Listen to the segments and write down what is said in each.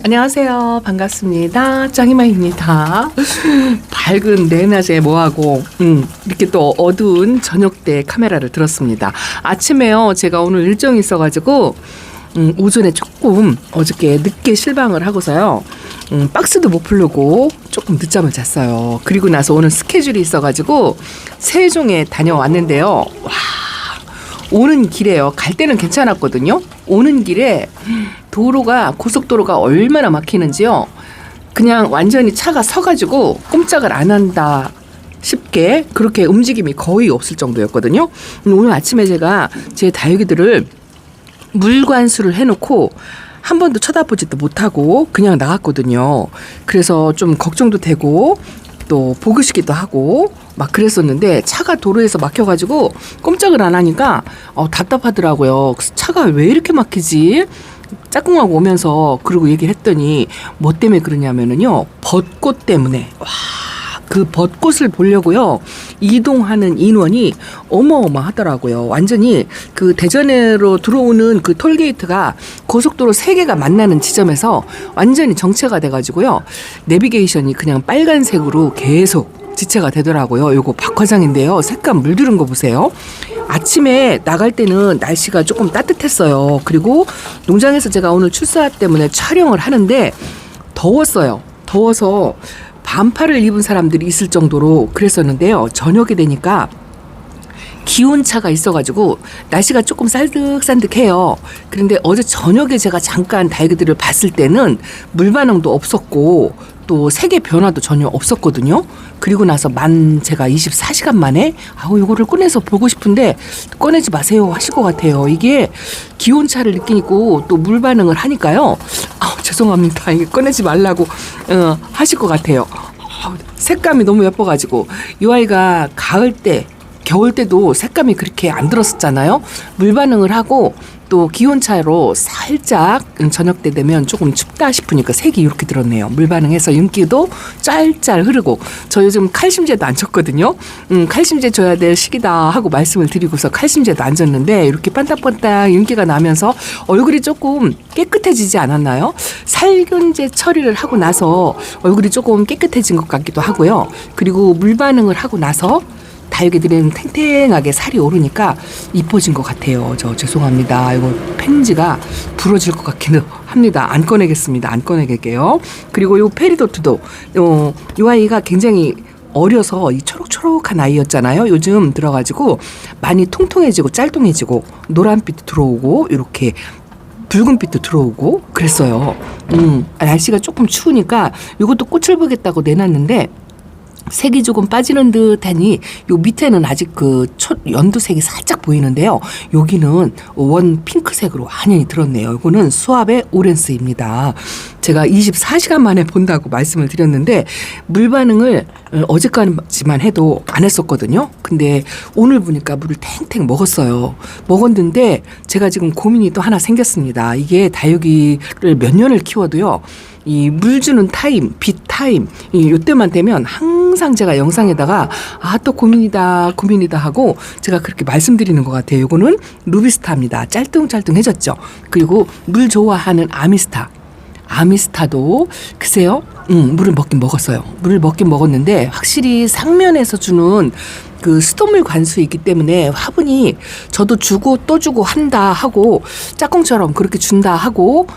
안녕하세요. 반갑습니다. 짱이마입니다. 밝은 내낮에 뭐하고 이렇게 또 어두운 저녁 때 카메라를 들었습니다. 아침에요. 제가 오늘 일정이 있어가지고 오전에 조금 어저께 늦게 실방을 하고서요. 박스도 못 풀고 조금 늦잠을 잤어요. 그리고 나서 오늘 스케줄이 있어가지고 세종에 다녀왔는데요. 와, 오는 길에요. 갈 때는 괜찮았거든요. 오는 길에 고속도로가 얼마나 막히는지요. 그냥 완전히 차가 서가지고 꼼짝을 안 한다 싶게 그렇게 움직임이 거의 없을 정도였거든요. 오늘 아침에 제가 제 다육이들을 물관수를 해놓고 한 번도 쳐다보지도 못하고 그냥 나갔거든요. 그래서 좀 걱정도 되고 또 보그시기도 하고 막 그랬었는데 차가 도로에서 막혀가지고 꼼짝을 안 하니까 답답하더라고요. 차가 왜 이렇게 막히지? 짝꿍하고 오면서 그러고 얘기를 했더니 뭐 때문에 그러냐면은요, 벚꽃 때문에. 와, 그 벚꽃을 보려고요 이동하는 인원이 어마어마하더라고요. 완전히 그 대전으로 들어오는 그 톨게이트가 고속도로 3개가 만나는 지점에서 완전히 정체가 돼가지고요, 내비게이션이 그냥 빨간색으로 계속 지체가 되더라고요. 요거 박화장인데요, 색감 물들은 거 보세요. 아침에 나갈 때는 날씨가 조금 따뜻했어요. 그리고 농장에서 제가 오늘 출사 때문에 촬영을 하는데 더웠어요. 더워서 반팔을 입은 사람들이 있을 정도로 그랬었는데요. 저녁이 되니까 기온차가 있어가지고 날씨가 조금 쌀득쌀득해요. 그런데 어제 저녁에 제가 잠깐 다육이들을 봤을 때는 물 반응도 없었고 또 색의 변화도 전혀 없었거든요. 그리고 나서 제가 24시간 만에 이거를 꺼내서 보고 싶은데 꺼내지 마세요 하실 것 같아요. 이게 기온차를 느끼고 또 물 반응을 하니까요. 죄송합니다. 이게 꺼내지 말라고 하실 것 같아요. 색감이 너무 예뻐가지고 이 아이가 가을 때 겨울 때도 색감이 그렇게 안 들었었잖아요. 물 반응을 하고 또 기온차로 살짝 저녁 때 되면 조금 춥다 싶으니까 색이 이렇게 들었네요. 물 반응해서 윤기도 짤짤 흐르고. 저 요즘 칼슘제도 안 쳤거든요. 칼슘제 줘야 될 시기다 하고 말씀을 드리고서 칼슘제도 안 줬는데 이렇게 반딱반딱 윤기가 나면서 얼굴이 조금 깨끗해지지 않았나요? 살균제 처리를 하고 나서 얼굴이 조금 깨끗해진 것 같기도 하고요. 그리고 물 반응을 하고 나서 다육이들은 탱탱하게 살이 오르니까 이뻐진 것 같아요. 저 죄송합니다. 이거 펜지가 부러질 것 같기는 합니다. 안 꺼내겠습니다. 안 꺼내게요. 그리고 요 페리도트도 요 아이가 굉장히 어려서 이 초록초록한 아이였잖아요. 요즘 들어가지고 많이 통통해지고 짤뚱해지고 노란빛도 들어오고 이렇게 붉은빛도 들어오고 그랬어요. 날씨가 조금 추우니까 이것도 꽃을 보겠다고 내놨는데 색이 조금 빠지는 듯하니 요 밑에는 아직 그 연두색이 살짝 보이는데요. 여기는 원 핑크색으로 완연히 들었네요. 이거는 수압의 오렌스입니다. 제가 24시간 만에 본다고 말씀을 드렸는데 물 반응을 어제까지만 해도 안 했었거든요. 근데 오늘 보니까 물을 탱탱 먹었어요. 먹었는데 제가 지금 고민이 또 하나 생겼습니다. 이게 다육이를 몇 년을 키워도요, 이 물 주는 타임, 빛 타임, 요때만 되면 항상 제가 영상에다가 또 고민이다 하고 제가 그렇게 말씀드리는 것 같아요. 요거는 루비스타입니다. 짤뚱짤뚱해졌죠. 그리고 물 좋아하는 아미스타도 글쎄요, 물을 먹긴 먹었어요. 물을 먹긴 먹었는데 확실히 상면에서 주는 그 수돗물 관수이기 때문에 화분이 저도 주고 또 주고 한다 하고 짝꿍처럼 그렇게 준다 하고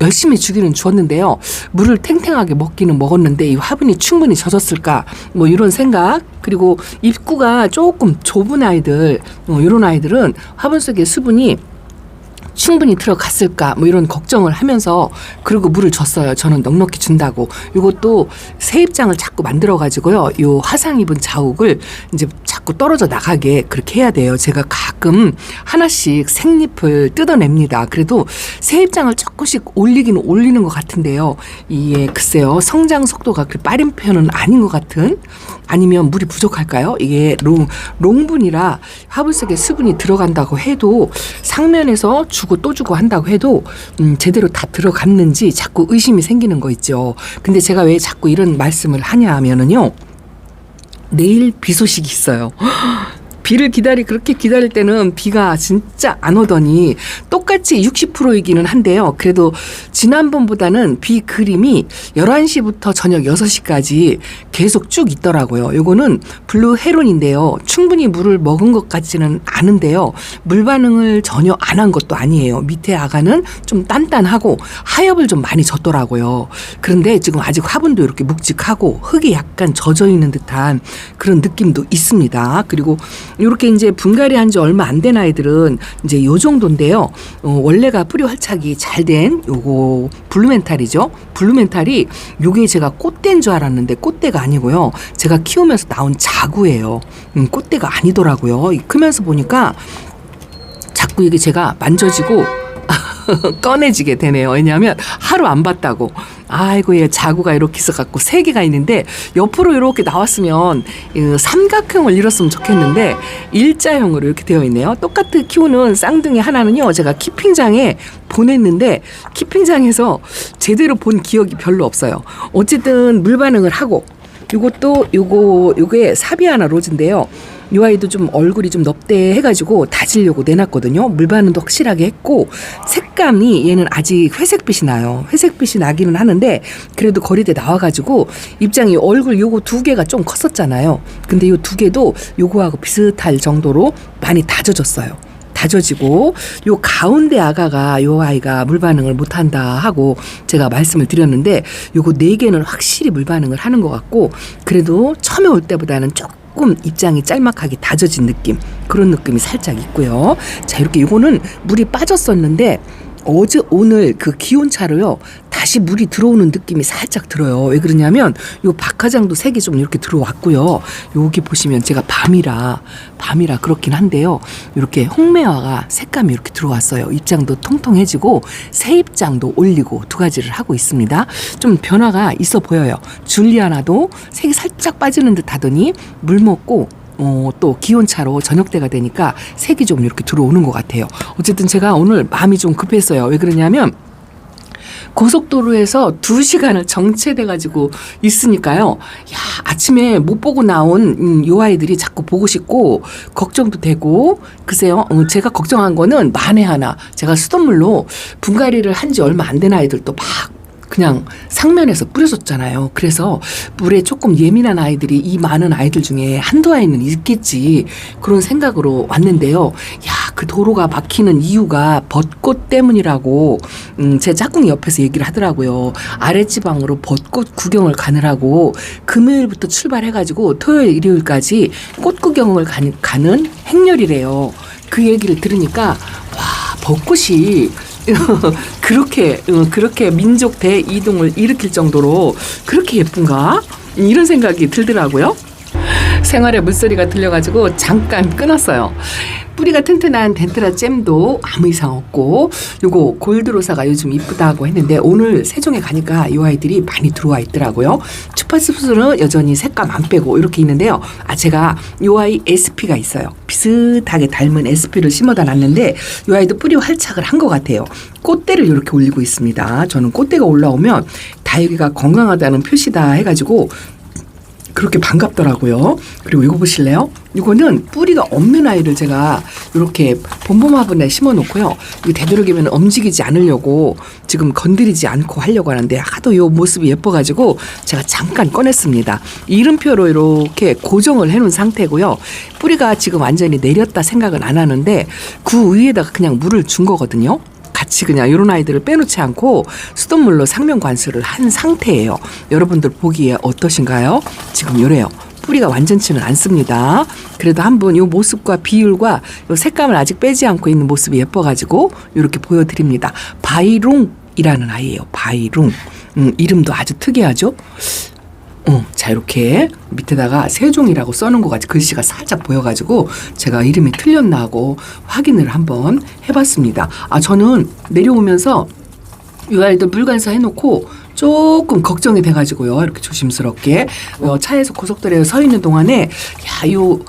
열심히 주기는 주었는데요. 물을 탱탱하게 먹기는 먹었는데 이 화분이 충분히 젖었을까? 뭐 이런 생각. 그리고 입구가 조금 좁은 아이들, 이런 아이들은 화분 속에 수분이 충분히 들어갔을까 뭐 이런 걱정을 하면서 그리고 물을 줬어요. 저는 넉넉히 준다고. 이것도 세입장을 자꾸 만들어 가지고요, 요 화상 입은 자욱을 이제 자꾸 떨어져 나가게 그렇게 해야 돼요. 제가 가끔 하나씩 생잎을 뜯어냅니다. 그래도 세입장을 조금씩 올리기는 올리는 것 같은데요, 이게 글쎄요, 성장 속도가 그렇게 빠른 편은 아닌 것 같은, 아니면 물이 부족할까요? 이게 롱분이라 화분 속에 수분이 들어간다고 해도 상면에서 주고 또 주고 한다고 해도 제대로 다 들어갔는지 자꾸 의심이 생기는 거 있죠. 근데 제가 왜 자꾸 이런 말씀을 하냐 하면은요, 내일 비 소식이 있어요. 비를 그렇게 기다릴 때는 비가 진짜 안 오더니 똑같이 60%이기는 한데요. 그래도 지난번보다는 비 그림이 11시부터 저녁 6시까지 계속 쭉 있더라고요. 요거는 블루 헤론인데요. 충분히 물을 먹은 것 같지는 않은데요. 물 반응을 전혀 안 한 것도 아니에요. 밑에 아가는 좀 단단하고 하엽을 좀 많이 줬더라고요. 그런데 지금 아직 화분도 이렇게 묵직하고 흙이 약간 젖어 있는 듯한 그런 느낌도 있습니다. 그리고 이렇게 이제 분갈이 한 지 얼마 안 된 아이들은 이제 요 정도인데요. 원래가 뿌리 활착이 잘 된 요거 블루멘탈이죠. 블루멘탈이 요게 제가 꽃대인 줄 알았는데 꽃대가 아니고요. 제가 키우면서 나온 자구예요. 꽃대가 아니더라고요. 크면서 보니까 자꾸 이게 제가 만져지고 꺼내지게 되네요. 왜냐하면 하루 안 봤다고. 아이고, 얘 자구가 이렇게 있어갖고 3개가 있는데 옆으로 이렇게 나왔으면 삼각형을 이뤘으면 좋겠는데 일자형으로 이렇게 되어 있네요. 똑같이 키우는 쌍둥이 하나는요, 제가 키핑장에 보냈는데 키핑장에서 제대로 본 기억이 별로 없어요. 어쨌든 물 반응을 하고 요게 사비아나 로즈인데요. 이 아이도 좀 얼굴이 좀 넙대 해가지고 다지려고 내놨거든요. 물 반응도 확실하게 했고 색감이 얘는 아직 회색빛이 나요. 회색빛이 나기는 하는데 그래도 거리대 나와가지고 입장이 얼굴 요거 2개가 좀 컸었잖아요. 근데 요 2개도 요거하고 비슷할 정도로 많이 다져졌어요. 다져지고 요 가운데 아가가 요 아이가 물 반응을 못한다 하고 제가 말씀을 드렸는데 요거 4개는 확실히 물 반응을 하는 것 같고 그래도 처음에 올 때보다는 조금 입장이 짤막하게 다져진 느낌, 그런 느낌이 살짝 있고요. 자, 이렇게 요거는 물이 빠졌었는데 어제 오늘 그 기온차로요 다시 물이 들어오는 느낌이 살짝 들어요. 왜 그러냐면 요 박하장도 색이 좀 이렇게 들어왔고요. 여기 보시면 제가 밤이라 그렇긴 한데요. 이렇게 홍매화가 색감이 이렇게 들어왔어요. 입장도 통통해지고 새 입장도 올리고 2가지를 하고 있습니다. 좀 변화가 있어 보여요. 줄리아나도 색이 살짝 빠지는 듯 하더니 물 먹고 또 기온차로 저녁 때가 되니까 색이 좀 이렇게 들어오는 것 같아요. 어쨌든 제가 오늘 마음이 좀 급했어요. 왜 그러냐면 고속도로에서 2시간을 정체돼가지고 있으니까요. 야, 아침에 못 보고 나온 요 아이들이 자꾸 보고 싶고 걱정도 되고 글쎄요. 제가 걱정한 거는 만에 하나 제가 수돗물로 분갈이를 한 지 얼마 안 된 아이들도 막 그냥 상면에서 뿌려줬잖아요. 그래서 물에 조금 예민한 아이들이 이 많은 아이들 중에 한두 아이는 있겠지 그런 생각으로 왔는데요. 야, 그 도로가 막히는 이유가 벚꽃 때문이라고 제 짝꿍이 옆에서 얘기를 하더라고요. 아랫지방으로 벚꽃 구경을 가느라고 금요일부터 출발해가지고 토요일 일요일까지 꽃 구경을 가는 행렬이래요. 그 얘기를 들으니까 와, 벚꽃이 그렇게 민족 대이동을 일으킬 정도로 그렇게 예쁜가? 이런 생각이 들더라고요. 생활의 물소리가 들려가지고 잠깐 끊었어요. 뿌리가 튼튼한 덴트라 잼도 아무 이상 없고 요거 골드로사가 요즘 이쁘다고 했는데 오늘 세종에 가니까 요 아이들이 많이 들어와 있더라고요. 추파스프스는 여전히 색감 안 빼고 이렇게 있는데요. 제가 요 아이 SP가 있어요. 비슷하게 닮은 SP를 심어다 놨는데 요 아이도 뿌리 활착을 한 것 같아요. 꽃대를 이렇게 올리고 있습니다. 저는 꽃대가 올라오면 다육이가 건강하다는 표시다 해가지고 그렇게 반갑더라고요. 그리고 이거 보실래요? 이거는 뿌리가 없는 아이를 제가 이렇게 봄봄 화분에 심어놓고요. 이게 되도록이면 움직이지 않으려고 지금 건드리지 않고 하려고 하는데 하도 이 모습이 예뻐가지고 제가 잠깐 꺼냈습니다. 이름표로 이렇게 고정을 해놓은 상태고요. 뿌리가 지금 완전히 내렸다 생각은 안 하는데 그 위에다가 그냥 물을 준 거거든요. 같이 그냥 이런 아이들을 빼놓지 않고 수돗물로 상면 관수를 한 상태예요. 여러분들 보기에 어떠신가요? 지금 이래요. 뿌리가 완전치는 않습니다. 그래도 한번 이 모습과 비율과 이 색감을 아직 빼지 않고 있는 모습이 예뻐가지고 이렇게 보여드립니다. 바이룽이라는 아이예요. 바이룽. 이름도 아주 특이하죠? 자, 이렇게 밑에다가 세종이라고 써놓은 것 같이 글씨가 살짝 보여가지고 제가 이름이 틀렸나 하고 확인을 한번 해봤습니다. 저는 내려오면서 이 아이들 물관사 해놓고 조금 걱정이 돼가지고요. 이렇게 조심스럽게 차에서 고속도로에 서 있는 동안에 요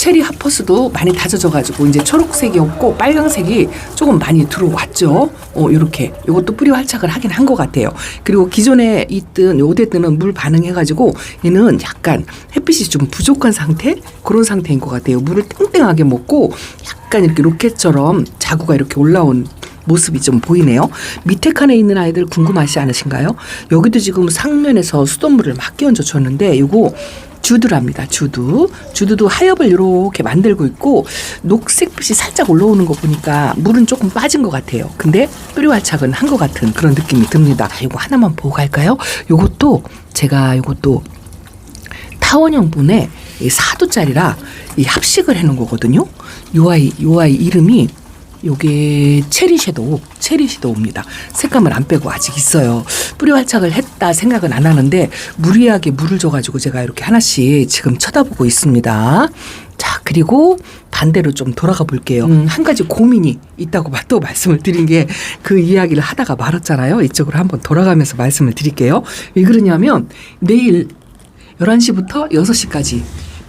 체리 하퍼스도 많이 다져져가지고 이제 초록색이 없고 빨강색이 조금 많이 들어왔죠. 이렇게 이것도 뿌리 활착을 하긴 한 것 같아요. 그리고 기존에 있던 요대뜨는 물 반응해가지고 얘는 약간 햇빛이 좀 부족한 상태 그런 상태인 것 같아요. 물을 땡땡하게 먹고 약간 이렇게 로켓처럼 자구가 이렇게 올라온 모습이 좀 보이네요. 밑에 칸에 있는 아이들 궁금하지 않으신가요? 여기도 지금 상면에서 수돗물을 막 끼얹어 줬는데 이거 주드랍니다. 주드도 하엽을 이렇게 만들고 있고 녹색빛이 살짝 올라오는 거 보니까 물은 조금 빠진 것 같아요. 근데 뿌리 활착은 한 것 같은 그런 느낌이 듭니다. 이거 하나만 보고 갈까요? 이것도 타원형분의 4도짜리라 이 합식을 해놓은 거거든요. 요 아이 이름이 요게 체리 섀도우입니다. 색감을 안 빼고 아직 있어요. 뿌리 활착을 했다 생각은 안 하는데 무리하게 물을 줘가지고 제가 이렇게 하나씩 지금 쳐다보고 있습니다. 자, 그리고 반대로 좀 돌아가 볼게요. 한 가지 고민이 있다고 또 말씀을 드린 게 그 이야기를 하다가 말았잖아요. 이쪽으로 한번 돌아가면서 말씀을 드릴게요. 왜 그러냐면 내일 11시부터 6시까지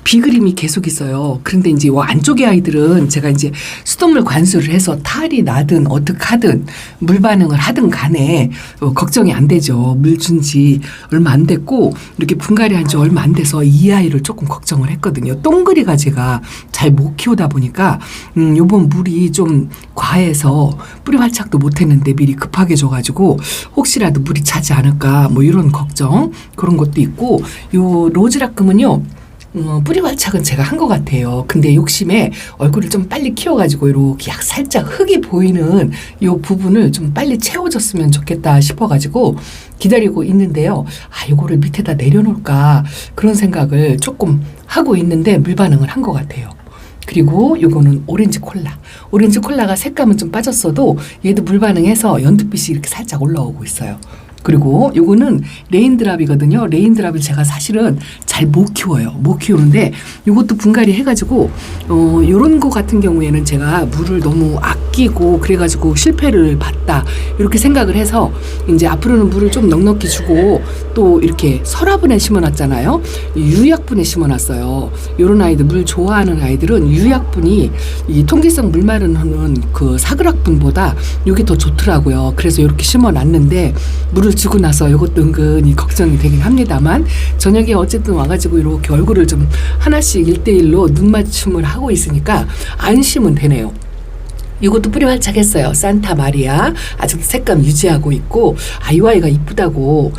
비그림이 계속 있어요. 그런데 이제 안쪽의 아이들은 제가 이제 수돗물 관수를 해서 탈이 나든 어떻게 하든 물 반응을 하든 간에 걱정이 안 되죠. 물 준 지 얼마 안 됐고 이렇게 분갈이 한 지 얼마 안 돼서 이 아이를 조금 걱정을 했거든요. 똥그리가 제가 잘 못 키우다 보니까 요번 물이 좀 과해서 뿌리 활착도 못 했는데 미리 급하게 줘가지고 혹시라도 물이 차지 않을까 뭐 이런 걱정 그런 것도 있고 요 로즈라끔은요. 뿌리 활착은 제가 한 것 같아요. 근데 욕심에 얼굴을 좀 빨리 키워가지고 이렇게 살짝 흙이 보이는 이 부분을 좀 빨리 채워줬으면 좋겠다 싶어가지고 기다리고 있는데요. 이거를 밑에다 내려놓을까 그런 생각을 조금 하고 있는데 물 반응을 한 것 같아요. 그리고 요거는 오렌지 콜라가 색감은 좀 빠졌어도 얘도 물 반응해서 연두빛이 이렇게 살짝 올라오고 있어요. 그리고 요거는 레인드랍이거든요. 레인드랍을 제가 사실은 잘 못 키워요. 못 키우는데 요것도 분갈이 해가지고 요런 거 같은 경우에는 제가 물을 너무 아끼고 그래가지고 실패를 봤다 이렇게 생각을 해서 이제 앞으로는 물을 좀 넉넉히 주고 또 이렇게 설화분에 심어놨잖아요. 유약분에 심어놨어요. 요런 아이들 물 좋아하는 아이들은 유약분이 이 통기성 물 마르는 그 사그락분보다 요게 더 좋더라고요. 그래서 이렇게 심어놨는데 물을 주고 나서 이것도 은근히 걱정이 되긴 합니다만 저녁에 어쨌든 와가지고 이렇게 얼굴을 좀 하나씩 1대1로 눈 맞춤을 하고 있으니까 안심은 되네요. 이것도 뿌리 활착했어요. 산타 마리아 아직도 색감 유지하고 있고 이 아이가 이쁘다고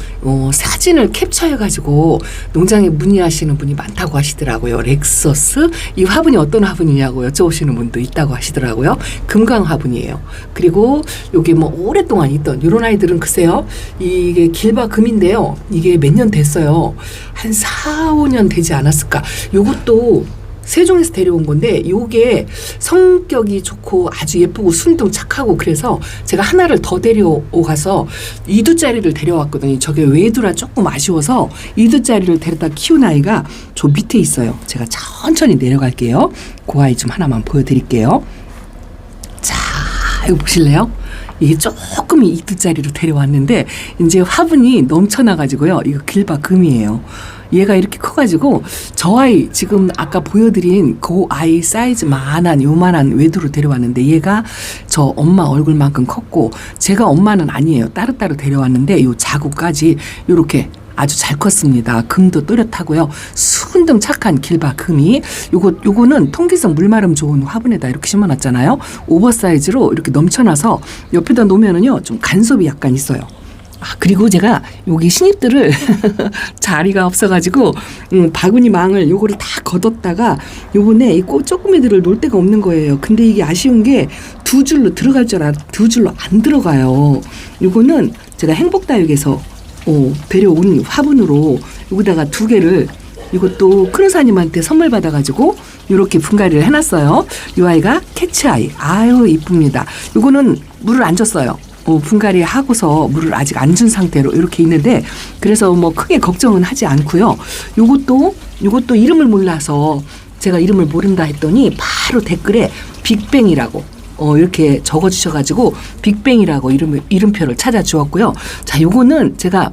사진을 캡처해가지고 농장에 문의하시는 분이 많다고 하시더라고요. 렉서스 이 화분이 어떤 화분이냐고 여쭤보시는 분도 있다고 하시더라고요. 금강 화분이에요. 그리고 요게 뭐 오랫동안 있던 이런 아이들은 글쎄요. 이게 길바금인데요. 이게 몇 년 됐어요. 한 4, 5년 되지 않았을까. 요것도 세종에서 데려온 건데 요게 성격이 좋고 아주 예쁘고 순둥 착하고 그래서 제가 하나를 더 데려가서 2두짜리를 데려왔거든요. 저게 외두라 조금 아쉬워서 2두짜리를 데려다 키운 아이가 저 밑에 있어요. 제가 천천히 내려갈게요. 그 아이 좀 하나만 보여드릴게요. 자, 이거 보실래요? 이게 조금 2두짜리로 데려왔는데 이제 화분이 넘쳐나가지고요. 이거 길바금이에요. 얘가 이렇게 커가지고 저 아이 지금 아까 보여드린 그 아이 사이즈 요만한 외두로 데려왔는데 얘가 저 엄마 얼굴만큼 컸고 제가 엄마는 아니에요. 따로따로 데려왔는데 요 자구까지 요렇게 아주 잘 컸습니다. 금도 또렷하고요. 순둥 착한 길바금이 요거는 통기성 물마름 좋은 화분에다 이렇게 심어놨잖아요. 오버사이즈로 이렇게 넘쳐나서 옆에다 놓으면은요 좀 간섭이 약간 있어요. 그리고 제가 여기 신입들을 자리가 없어가지고 바구니 망을 요거를 다 걷었다가 요번에 이 쪼꾸미들을 놓을 데가 없는 거예요. 근데 이게 아쉬운 게 두 줄로 들어갈 줄 알아 두 줄로 안 들어가요. 요거는 제가 행복다육에서 데려온 화분으로 여기다가 2개를 이것도 크루사님한테 선물 받아가지고 이렇게 분갈이를 해놨어요. 이 아이가 캐치아이. 아유 이쁩니다. 요거는 물을 안 줬어요. 분갈이 하고서 물을 아직 안 준 상태로 이렇게 있는데 그래서 뭐 크게 걱정은 하지 않고요. 요것도 이름을 몰라서 제가 이름을 모른다 했더니 바로 댓글에 빅뱅이라고 이렇게 적어주셔가지고 빅뱅이라고 이름표를 찾아주었고요. 자, 요거는 제가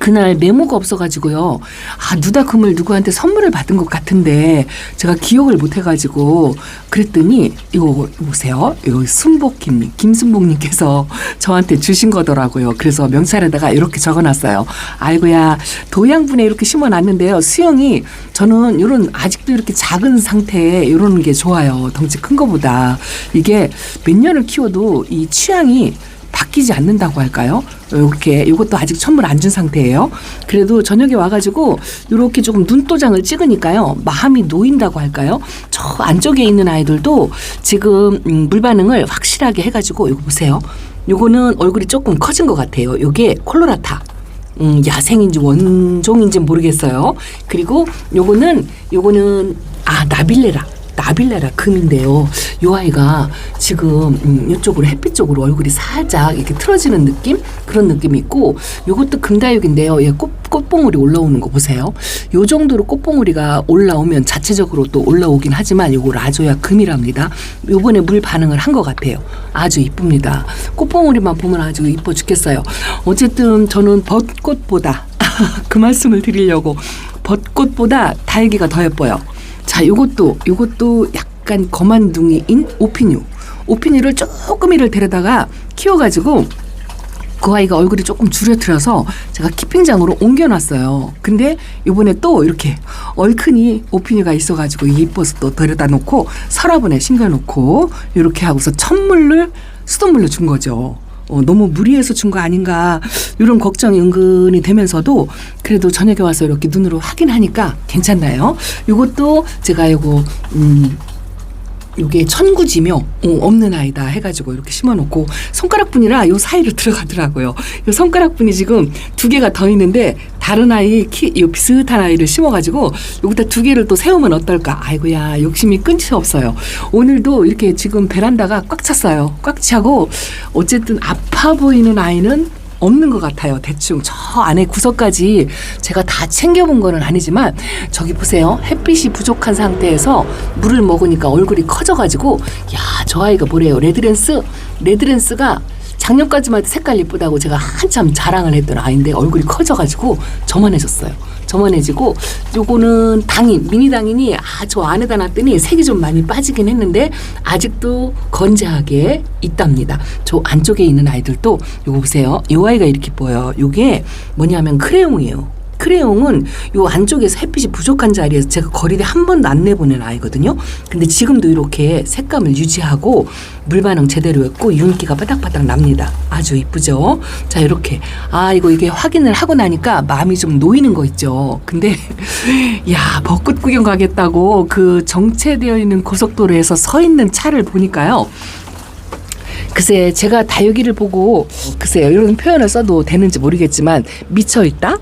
그날 메모가 없어가지고요. 누다금을 누구한테 선물을 받은 것 같은데 제가 기억을 못해가지고 그랬더니 이거 보세요. 이거 김순복님께서 저한테 주신 거더라고요. 그래서 명찰에다가 이렇게 적어놨어요. 아이고야, 도양분에 이렇게 심어놨는데요. 수영이 저는 이런 아직도 이렇게 작은 상태에 이러는 게 좋아요. 덩치 큰 거보다. 이게 몇 년을 키워도 이 취향이 바뀌지 않는다고 할까요? 이렇게 이것도 아직 선물 안 준 상태예요. 그래도 저녁에 와가지고 이렇게 조금 눈도장을 찍으니까요. 마음이 놓인다고 할까요? 저 안쪽에 있는 아이들도 지금 물 반응을 확실하게 해가지고 이거 보세요. 요거는 얼굴이 조금 커진 것 같아요. 요게 콜로라타. 야생인지 원종인지 모르겠어요. 그리고 요거는 나빌레라 금인데요. 요 아이가 지금 이쪽으로 햇빛 쪽으로 얼굴이 살짝 이렇게 틀어지는 느낌? 그런 느낌이 있고, 요것도 금다육인데요. 얘 꽃봉오리 올라오는 거 보세요. 요 정도로 꽃봉오리가 올라오면 자체적으로 또 올라오긴 하지만 요거 라조야 금이랍니다. 요번에 물 반응을 한 것 같아요. 아주 이쁩니다. 꽃봉오리만 보면 아주 이뻐 죽겠어요. 어쨌든 저는 벚꽃보다 그 말씀을 드리려고, 벚꽃보다 달기가 더 예뻐요. 자, 요것도 약간 거만둥이인 오피뉴를 조금이를 데려다가 키워가지고 그 아이가 얼굴이 조금 줄여들어서 제가 키핑장으로 옮겨놨어요. 근데 요번에 또 이렇게 얼큰이 오피뉴가 있어가지고 이뻐서 또 데려다 놓고 서랍원에 심겨놓고 이렇게 하고서 천물을 수돗물로 준 거죠. 너무 무리해서 준 거 아닌가 이런 걱정이 은근히 되면서도 그래도 저녁에 와서 이렇게 눈으로 확인하니까 괜찮나요? 이것도 제가 요게 천구지묘 없는 아이다 해가지고 이렇게 심어놓고 손가락분이라 요 사이로 들어가더라고요. 요 손가락분이 지금 2개가 더 있는데 다른 아이 요 비슷한 아이를 심어가지고 여기다 2개를 또 세우면 어떨까. 아이고야, 욕심이 끊지 없어요. 오늘도 이렇게 지금 베란다가 꽉 찼어요. 꽉 차고 어쨌든 아파 보이는 아이는 없는 것 같아요. 대충 저 안에 구석까지 제가 다 챙겨본 거는 아니지만 저기 보세요. 햇빛이 부족한 상태에서 물을 먹으니까 얼굴이 커져가지고 저 아이가 뭐래요. 레드랜스가 작년까지만 해도 색깔 예쁘다고 제가 한참 자랑을 했던 아이인데 얼굴이 커져가지고 저만해지고 요거는 미니 당인이 저 안에다 놨더니 색이 좀 많이 빠지긴 했는데 아직도 건재하게 있답니다. 저 안쪽에 있는 아이들도 요거 보세요. 요 아이가 이렇게 보여요. 요게 뭐냐면 크레용이에요. 크레용은 요 안쪽에서 햇빛이 부족한 자리에서 제가 거리대 한 번도 안 내보낸 아이거든요. 근데 지금도 이렇게 색감을 유지하고 물 반응 제대로 했고 윤기가 바닥바닥 납니다. 아주 이쁘죠? 자, 이렇게 이게 확인을 하고 나니까 마음이 좀 놓이는 거 있죠. 근데 벚꽃 구경 가겠다고 그 정체되어 있는 고속도로에서 서 있는 차를 보니까요. 글쎄, 제가 다육이를 보고 글쎄요, 이런 표현을 써도 되는지 모르겠지만 미쳐있다?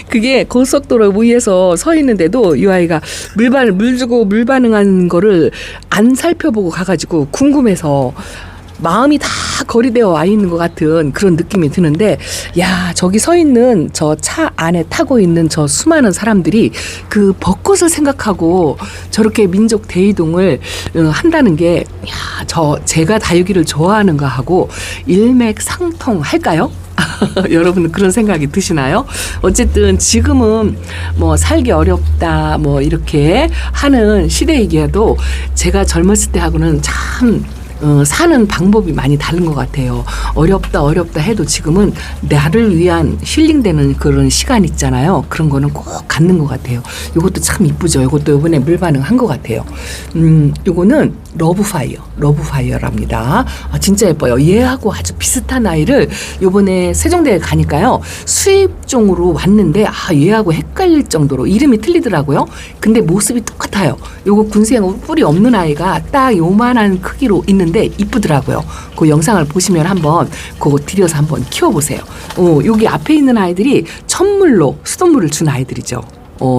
그게 고속도로 위에서 서 있는데도 이 아이가 물 주고 물 반응하는 거를 안 살펴보고 가가지고 궁금해서 마음이 다 거리되어 와 있는 것 같은 그런 느낌이 드는데, 저기 서 있는 저 차 안에 타고 있는 저 수많은 사람들이 그 벚꽃을 생각하고 저렇게 민족 대이동을 한다는 게 제가 다육이를 좋아하는가 하고 일맥상통할까요? 여러분은 그런 생각이 드시나요? 어쨌든 지금은 살기 어렵다 이렇게 하는 시대이기에도 제가 젊었을 때 하고는 참 사는 방법이 많이 다른 것 같아요. 어렵다 해도 지금은 나를 위한 힐링되는 그런 시간 있잖아요. 그런 거는 꼭 갖는 것 같아요. 이것도 참 이쁘죠. 이것도 이번에 물 반응한 것 같아요. 이거는 러브파이어랍니다. 진짜 예뻐요. 얘하고 아주 비슷한 아이를 이번에 세종대에 가니까요. 수입종으로 왔는데 얘하고 헷갈릴 정도로 이름이 틀리더라고요. 근데 모습이 똑같아요. 요거 군생 뿔이 없는 아이가 딱 요만한 크기로 있는데 이쁘더라고요. 그 영상을 보시면 한번 그거 들여서 한번 키워보세요. 여기 앞에 있는 아이들이 천물로 수돗물을 준 아이들이죠.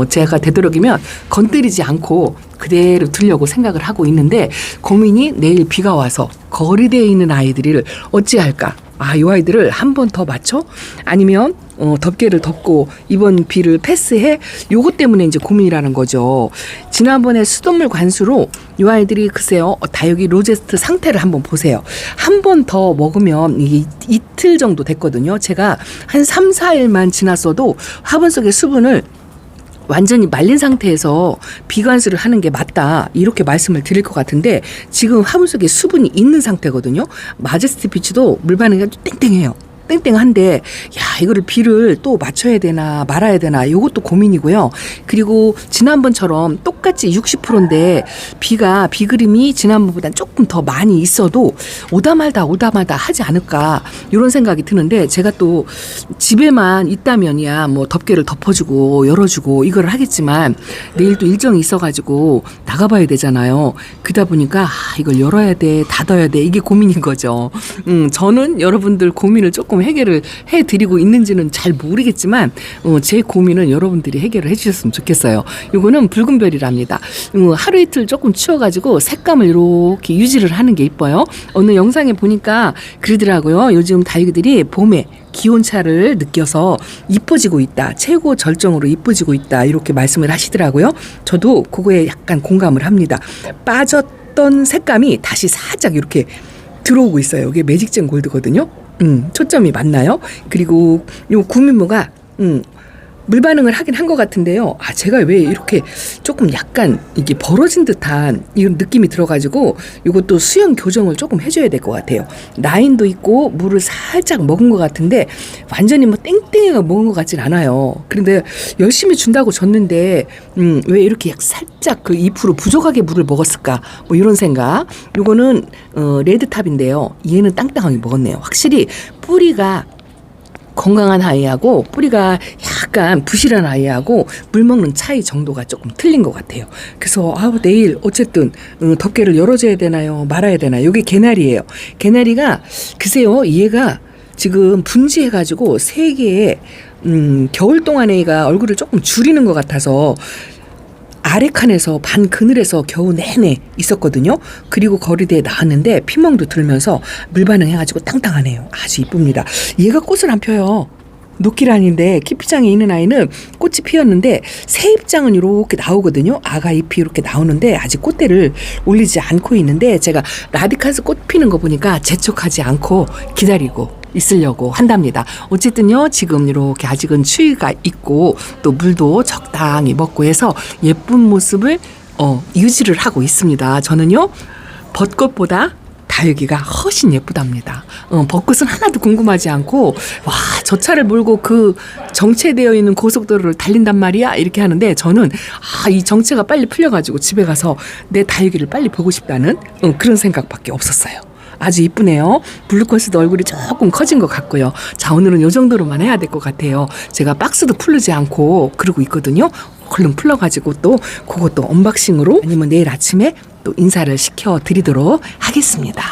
제가 되도록이면 건드리지 않고 그대로 두려고 생각을 하고 있는데 고민이 내일 비가 와서 거리대에 있는 아이들을 어찌할까. 이 아이들을 한 번 더 맞춰? 아니면 덮개를 덮고 이번 비를 패스해? 요것 때문에 이제 고민이라는 거죠. 지난번에 수돗물 관수로 이 아이들이 글쎄요, 다육이 로제스트 상태를 한번 보세요. 한 번 더 먹으면 이게 이틀 정도 됐거든요. 제가 한 3, 4일만 지났어도 화분 속의 수분을 완전히 말린 상태에서 비관수를 하는 게 맞다, 이렇게 말씀을 드릴 것 같은데 지금 화분 속에 수분이 있는 상태거든요. 마제스티 피치도 물 반응이 아주 땡땡해요. 땡땡한데 이거를 비를 또 맞춰야 되나 말아야 되나, 이것도 고민이고요. 그리고 지난번처럼 똑같이 60%인데 비그림이 지난번보다 조금 더 많이 있어도 오다 말다 하지 않을까, 이런 생각이 드는데, 제가 또 집에만 있다면이야 뭐 덮개를 덮어주고 열어주고 이걸 하겠지만 내일 또 일정이 있어가지고 나가봐야 되잖아요. 그러다 보니까 이걸 열어야 돼, 닫아야 돼, 이게 고민인 거죠. 저는 여러분들 고민을 조금 해결을 해드리고 있는지는 잘 모르겠지만 제 고민은 여러분들이 해결을 해주셨으면 좋겠어요. 이거는 붉은 별이랍니다. 하루 이틀 조금 추워가지고 색감을 이렇게 유지를 하는 게 이뻐요. 어느 영상에 보니까 그러더라고요. 요즘 다육이들이 봄에 기온차를 느껴서 이뻐지고 있다, 최고 절정으로 이뻐지고 있다, 이렇게 말씀을 하시더라고요. 저도 그거에 약간 공감을 합니다. 빠졌던 색감이 다시 살짝 이렇게 들어오고 있어요. 이게 매직젠 골드거든요. 초점이 맞나요? 그리고 요 구미모가 물 반응을 하긴 한 것 같은데요. 제가 왜 이렇게 조금 약간 이게 벌어진 듯한 이런 느낌이 들어가지고 이것도 수영 교정을 조금 해줘야 될 것 같아요. 라인도 있고 물을 살짝 먹은 것 같은데 완전히 뭐 땡땡이가 먹은 것 같진 않아요. 그런데 열심히 준다고 줬는데 왜 이렇게 살짝 그 2% 부족하게 물을 먹었을까, 뭐 이런 생각. 이거는 레드탑인데요. 얘는 땅땅하게 먹었네요. 확실히 뿌리가 건강한 아이하고 뿌리가 약간 부실한 아이하고 물 먹는 차이 정도가 조금 틀린 것 같아요. 그래서 내일 어쨌든 덮개를 열어줘야 되나요, 말아야 되나요? 이게 개나리예요. 개나리가 글쎄요, 얘가 지금 분지해가지고 3개의 겨울 동안에 얘가 얼굴을 조금 줄이는 것 같아서 아래 칸에서 반 그늘에서 겨우 내내 있었거든요. 그리고 거리대에 나왔는데 피멍도 들면서 물 반응해가지고 땅땅하네요. 아주 이쁩니다. 얘가 꽃을 안 펴요. 녹기란인데 키피장에 있는 아이는 꽃이 피었는데 새잎장은 이렇게 나오거든요. 아가 잎이 이렇게 나오는데 아직 꽃대를 올리지 않고 있는데, 제가 라디카스 꽃 피는 거 보니까 재촉하지 않고 기다리고 있으려고 한답니다. 어쨌든요, 지금 이렇게 아직은 추위가 있고 또 물도 적당히 먹고 해서 예쁜 모습을 유지를 하고 있습니다. 저는요, 벚꽃보다 다육이가 훨씬 예쁘답니다. 벚꽃은 하나도 궁금하지 않고 저 차를 몰고 그 정체되어 있는 고속도로를 달린단 말이야, 이렇게 하는데 저는 이 정체가 빨리 풀려가지고 집에 가서 내 다육이를 빨리 보고 싶다는 그런 생각밖에 없었어요. 아주 이쁘네요. 블루커스도 얼굴이 조금 커진 것 같고요. 자, 오늘은 이 정도로만 해야 될 것 같아요. 제가 박스도 풀르지 않고 그러고 있거든요. 얼른 풀러가지고 또 그것도 언박싱으로 아니면 내일 아침에 또 인사를 시켜드리도록 하겠습니다.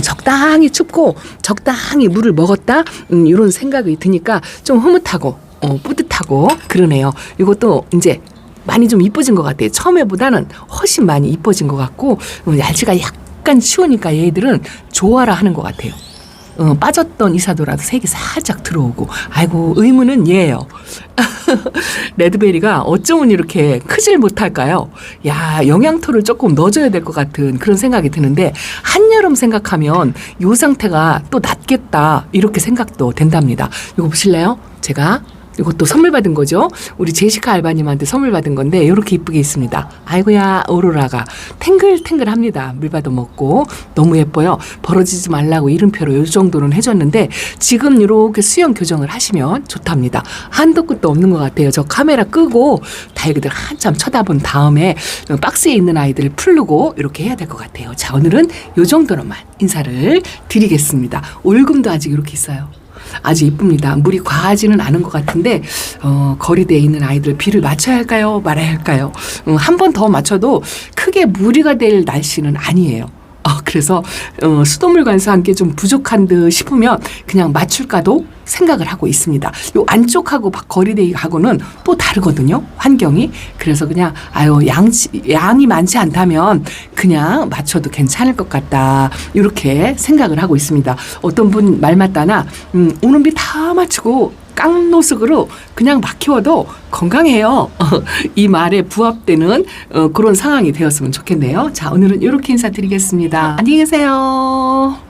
적당히 춥고 적당히 물을 먹었다, 이런 생각이 드니까 좀 흐뭇하고 뿌듯하고 그러네요. 이것도 이제 많이 좀 이뻐진 것 같아요. 처음에보다는 훨씬 많이 이뻐진 것 같고 날씨가 약간 추우니까 얘들은 좋아라 하는 것 같아요. 빠졌던 이사도라도 색이 살짝 들어오고. 아이고, 의문은 얘예요. 레드베리가 어쩌면 이렇게 크질 못할까요? 영양토를 조금 넣어줘야 될 것 같은 그런 생각이 드는데, 한여름 생각하면 이 상태가 또 낫겠다, 이렇게 생각도 된답니다. 이거 보실래요? 제가 이것도 선물 받은 거죠. 우리 제시카 알바님한테 선물 받은 건데 이렇게 이쁘게 있습니다. 아이고야, 오로라가 탱글탱글합니다. 물 받아 먹고 너무 예뻐요. 벌어지지 말라고 이름표로 이 정도는 해줬는데 지금 이렇게 수영 교정을 하시면 좋답니다. 한도 끝도 없는 것 같아요. 저 카메라 끄고 다육이들 한참 쳐다본 다음에 박스에 있는 아이들을 풀르고 이렇게 해야 될 것 같아요. 자, 오늘은 이 정도로만 인사를 드리겠습니다. 올금도 아직 이렇게 있어요. 아주 이쁩니다. 물이 과하지는 않은 것 같은데 거리대에 있는 아이들 비를 맞춰야 할까요, 말아야 할까요? 한 번 더 맞춰도 크게 무리가 될 날씨는 아니에요. 그래서 수돗물 관수와 함께 좀 부족한 듯 싶으면 그냥 맞출까도 생각을 하고 있습니다. 요 안쪽하고 거리대기하고는 또 다르거든요. 환경이. 그래서 그냥 양이 많지 않다면 그냥 맞춰도 괜찮을 것 같다. 이렇게 생각을 하고 있습니다. 어떤 분 말 맞다나 오는 비 다 맞추고 깡노숙으로 그냥 막 키워도 건강해요. 이 말에 부합되는 그런 상황이 되었으면 좋겠네요. 자, 오늘은 이렇게 인사드리겠습니다. 안녕히 계세요.